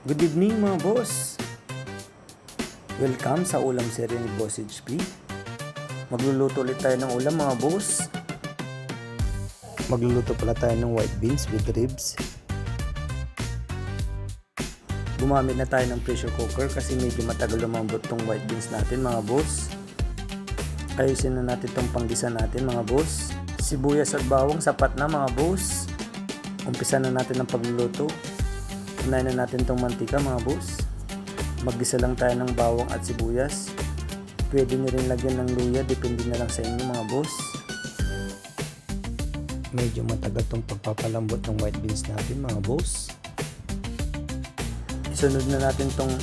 Good evening mga boss! Welcome sa ulam serye ni Boss HP. Magluluto ulit tayo ng ulam mga boss. Magluluto pala tayo ng white beans with ribs. Gumamit na tayo ng pressure cooker kasi medyo matagal lumambot tong white beans natin mga boss. Ayusin na natin tong panggisa natin mga boss. Sibuyas at bawang sapat na mga boss. Umpisa na natin ang pagluluto. Unahin na natin tong mantika mga boss. Maggisa lang tayo ng bawang at sibuyas. Pwede nyo rin lagyan ng luya, depende na lang sa inyo mga boss. Medyo matagal tong pagpapalambot ng white beans natin mga boss. Isunod na natin tong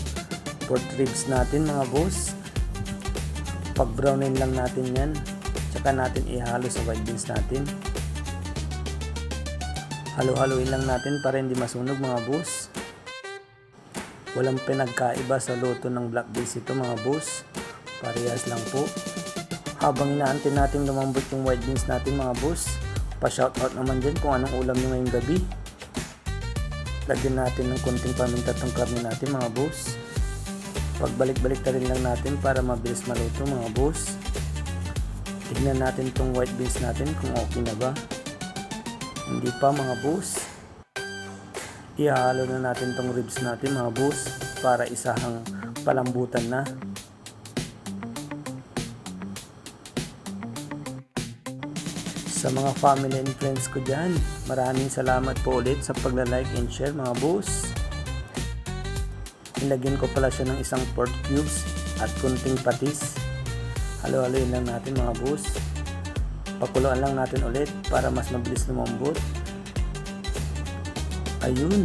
pork ribs natin mga boss. Pag brownin lang natin yan, tsaka natin ihalo sa white beans natin. Halo-haloin lang natin para hindi masunog mga boss. Walang pinagkaiba sa luto ng black beans ito mga boss. Parehas lang po. Habang inaantay natin lumambot yung white beans natin mga boss, pa-shoutout naman din kung anong ulam nyo ngayong gabi. Lagyan natin ng konting paminta tong karne natin mga boss. Pagbalik-balik na rin lang natin para mabilis maluto mga boss. Tignan natin tong white beans natin kung okay na ba. Hindi pa mga boss. Ihalo na natin tong ribs natin mga boss para isahang palambutan na. Sa mga family and friends ko dyan, maraming salamat po ulit sa pagla-like and share mga boss. Ilagyan ko pala siya ng isang pork cubes at kunting patis. Halo-haloin lang natin mga boss. Pakuluan lang natin ulit para mas mabilis lumambot. Ayun.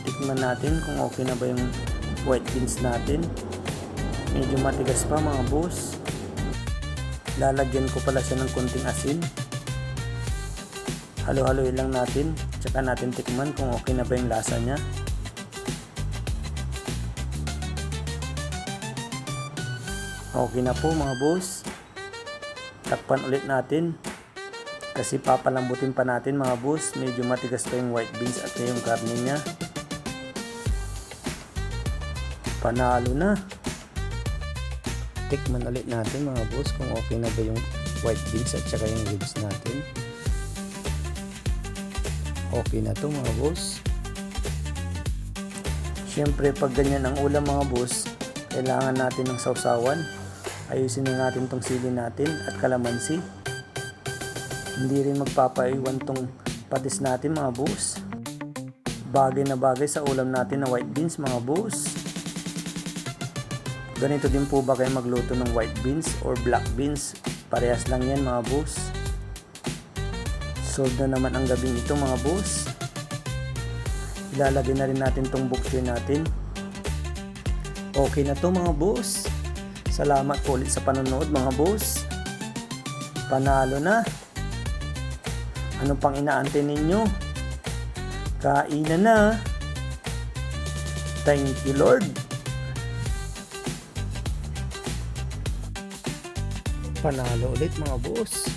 Tikman natin kung okay na ba yung white beans natin. Medyo matigas pa mga boss. Lalagyan ko pala siya ng konting asin. Halo-haloin lang natin. Tsaka natin tikman kung okay na ba yung lasa niya. Okay na po mga boss. Takpan ulit natin kasi papalambutin pa natin mga boss. Medyo matigas pa yung white beans at yung karne nya. Panalo na. Tikman ulit natin mga boss kung okay na ba yung white beans at saka yung ribs natin. Okay na to mga boss. Syempre pag ganyan ang ulam mga boss, kailangan natin ng sausawan. Ayusin na natin tong sili natin at kalamansi. Hindi rin magpapaiwan tong patis natin mga boss. Bagay na bagay sa ulam natin na white beans mga boss. Ganito din po ba kayo magluto ng white beans or black beans? Parehas lang yan mga boss. Solve na naman ang gabing ito mga boss. Ilalagay na rin natin tong bok choy natin. Okay na to mga boss. Salamat po ulit sa panonood mga boss. Panalo na. Ano pang inaantay ninyo? Kainan na. Thank you Lord. Panalo ulit mga boss.